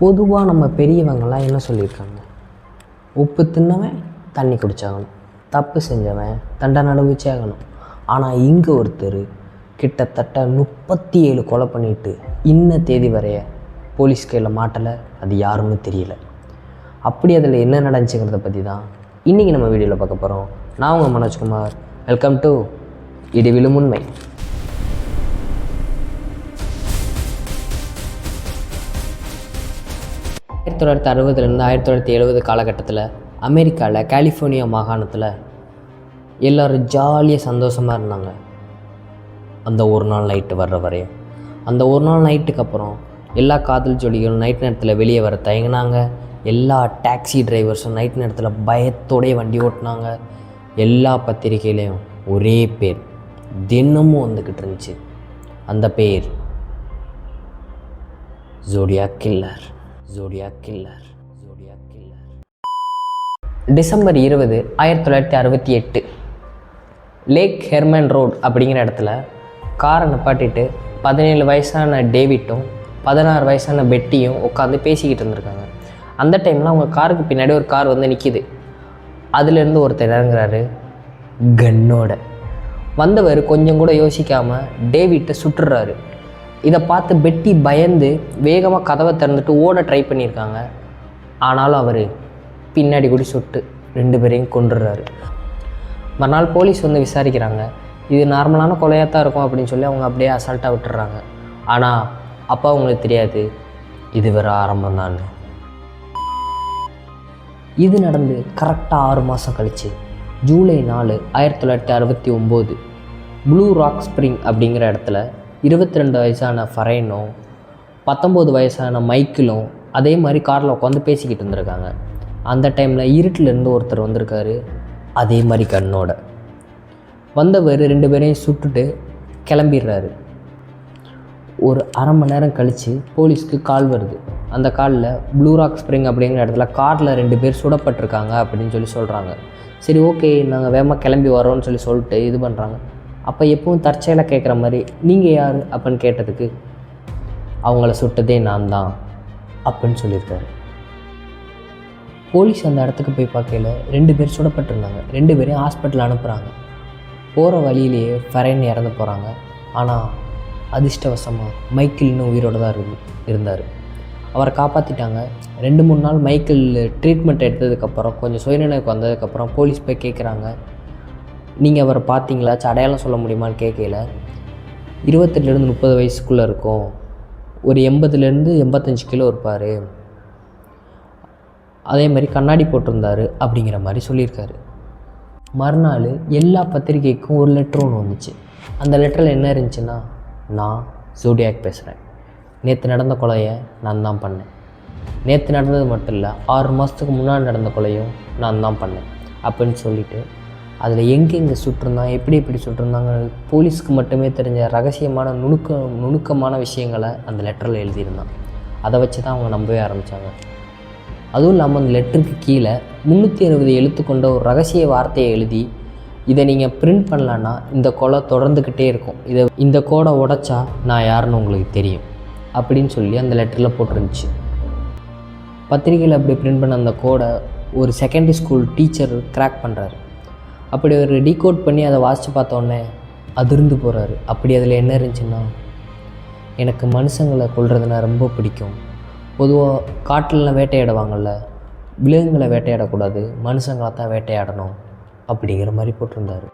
பொதுவாக நம்ம பெரியவங்கள்லாம் என்ன சொல்லியிருக்காங்க? உப்பு தின்னவன் தண்ணி குடிச்சாகணும், தப்பு செஞ்சவன் தண்டனை அனுபவிச்சே ஆகணும். ஆனால் இங்கே ஒருத்தர் கிட்டத்தட்ட 37 கொலை பண்ணிட்டு இன்ன தேதி வரைய போலீஸ் கையில் மாட்டலை. அது யாருன்னு தெரியல. அப்படி அதில் என்ன நடந்துச்சுங்கிறத பற்றி தான் இன்றைக்கி நம்ம வீடியோவில் பார்க்க போகிறோம். நான் உங்கள் மனோஜ்குமார். வெல்கம் டு இடி விழும் உண்மை. 1960 1970 காலகட்டத்தில் அமெரிக்காவில் கலிஃபோர்னியா மாகாணத்தில் எல்லோரும் ஜாலியாக சந்தோஷமாக இருந்தாங்க. அந்த ஒரு நாள் நைட்டு வர்ற வரையும். அந்த ஒரு நாள் நைட்டுக்கு அப்புறம் எல்லா காதல் ஜோடிகளும் நைட் நேரத்தில் வெளியே வர தயங்கினாங்க. எல்லா டாக்ஸி டிரைவர்ஸும் நைட் நேரத்தில் பயத்தோடைய வண்டி ஓட்டினாங்க. எல்லா பத்திரிகையிலையும் ஒரே பேர் தினமும் வந்துக்கிட்டு இருந்துச்சு. அந்த பேர் Zodiac killer. December 20 1968 Lake Herman road அப்படிங்கிற இடத்துல காரை நிப்பாட்டிட்டு 17 வயசான டேவிட்டும் 16 வயசான பெட்டியும் உட்காந்து பேசிக்கிட்டு இருந்திருக்காங்க. அந்த டைமில் அவங்க காருக்கு பின்னாடி ஒரு கார் வந்து நிற்கிது. அதுலேருந்து ஒருத்தர் இறங்குறாரு கன்னோட. வந்தவர் கொஞ்சம் கூட யோசிக்காமல் டேவிட்டை சுட்டுறாரு. இதை பார்த்து பெட்டி பயந்து வேகமாக கதவை திறந்துட்டு ஓட ட்ரை பண்ணியிருக்காங்க. ஆனாலும் அவர் பின்னாடி கூட சுட்டு 2 பேரையும் கொன்றுறாரு. மறுநாள் போலீஸ் வந்து விசாரிக்கிறாங்க. இது நார்மலான கொலையாக தான் இருக்கும் அப்படின்னு சொல்லி அவங்க அப்படியே அசால்ட்டாக விட்டுறாங்க. ஆனால் அப்போ அவங்களுக்கு தெரியாது இது வேறு ஆரம்பம் தான். இது நடந்து கரெக்டாக 6 மாதம் கழிச்சு ஜூலை 4 1969 ப்ளூ ராக் ஸ்ப்ரிங் அப்படிங்கிற இடத்துல 22 வயசான ஃபரைனும் 19 வயசான மைக்கிளும் அதே மாதிரி காரில் உட்காந்து பேசிக்கிட்டு இருந்திருக்காங்க. அந்த டைமில் இருட்டிலேருந்து ஒருத்தர் வந்திருக்காரு அதே மாதிரி கண்ணோட. வந்தவர் 2 பேரையும் சுட்டுட்டு கிளம்பிடுறாரு. ஒரு அரை மணி நேரம் கழித்து போலீஸ்க்கு கால் வருது. அந்த காலில் ப்ளூ ராக் ஸ்ப்ரிங் அப்படிங்கிற இடத்துல காரில் 2 பேர் சுடப்பட்டிருக்காங்க அப்படின்னு சொல்கிறாங்க. சரி, ஓகே, நாங்கள் வேகமாக கிளம்பி வரோன்னு சொல்லிட்டு இது பண்ணுறாங்க. அப்போ எப்பவும் தற்செயலாக கேட்குற மாதிரி நீங்கள் யார் அப்படின்னு கேட்டதுக்கு அவங்கள சுட்டதே நான் தான் அப்படின்னு சொல்லியிருக்காரு. போலீஸ் அந்த இடத்துக்கு போய் பார்க்கல 2 பேர் சுடப்பட்டிருந்தாங்க. 2 பேரையும் ஹாஸ்பிட்டல் அனுப்புகிறாங்க. போகிற வழியிலேயே ஃபரைன் இறந்து போகிறாங்க. ஆனால் அதிர்ஷ்டவசமாக மைக்கிள் இன்னும் உயிரோடு தான் இருந்தார். அவரை காப்பாற்றிட்டாங்க. 2-3 நாள் மைக்கிள் ட்ரீட்மெண்ட் எடுத்ததுக்கப்புறம் கொஞ்சம் சுயநினைவுக்கு வந்ததுக்கப்புறம் போலீஸ் போய் கேட்குறாங்க, நீங்கள் அவரை பார்த்தீங்களா, அடையாளம் சொல்ல முடியுமான்னு கேட்கல. 28-30 வயசுக்குள்ளே இருக்கும், ஒரு 80-85 கிலோ இருப்பார், அதே மாதிரி கண்ணாடி போட்டிருந்தார் அப்படிங்கிற மாதிரி சொல்லியிருக்காரு. மறுநாள் எல்லா பத்திரிகைக்கும் ஒரு லெட்டர் ஒன்று வந்துச்சு. அந்த லெட்டரில் என்ன இருந்துச்சுன்னா, நான் ஜோடியாக் பேசுகிறேன், நேற்று நடந்த கொலையை நான் தான் பண்ணேன், நேற்று நடந்தது மட்டும் இல்லை 6 மாதத்துக்கு முன்னாடி நடந்த கொலையும் நான் தான் பண்ணேன் அப்படின்னு சொல்லிவிட்டு அதில் எங்கெங்கே சுட்டிருந்தான், எப்படி சுட்டிருந்தாங்க போலீஸ்க்கு மட்டுமே தெரிஞ்ச ரகசியமான நுணுக்கமான விஷயங்களை அந்த லெட்டரில் எழுதியிருந்தான். அதை வச்சு தான் அவங்க நம்பவே ஆரம்பித்தாங்க. அதுவும் இல்லாமல் அந்த லெட்டருக்கு கீழே 360 எழுத்து கொண்ட ஒரு ரகசிய வார்த்தையை எழுதி, இதை நீங்கள் பிரிண்ட் பண்ணலான்னா இந்த கொலை தொடர்ந்துக்கிட்டே இருக்கும், இந்த கோடை உடைச்சா நான் யாருன்னு உங்களுக்கு தெரியும் அப்படின்னு சொல்லி அந்த லெட்டரில் போட்டிருந்துச்சு. பத்திரிகையில் அப்படி பிரிண்ட் பண்ண அந்த கோடை ஒரு செகண்டரி ஸ்கூல் டீச்சர் கிராக் பண்ணுறாரு. அப்படி ஒரு டீகோட் பண்ணி அதை வாசித்து பார்த்தோன்னே அதிர்ந்து போகிறாரு. அப்படி அதில் என்ன இருந்துச்சுன்னா, எனக்கு மனுஷங்களை கொல்றதுனா ரொம்ப பிடிக்கும், பொதுவாக காட்டிலலாம் வேட்டையாடுவாங்கள்ல, விலங்குகளை வேட்டையாடக்கூடாது, மனுஷங்களை தான் வேட்டையாடணும் அப்படிங்கிற மாதிரி போட்டிருந்தார்.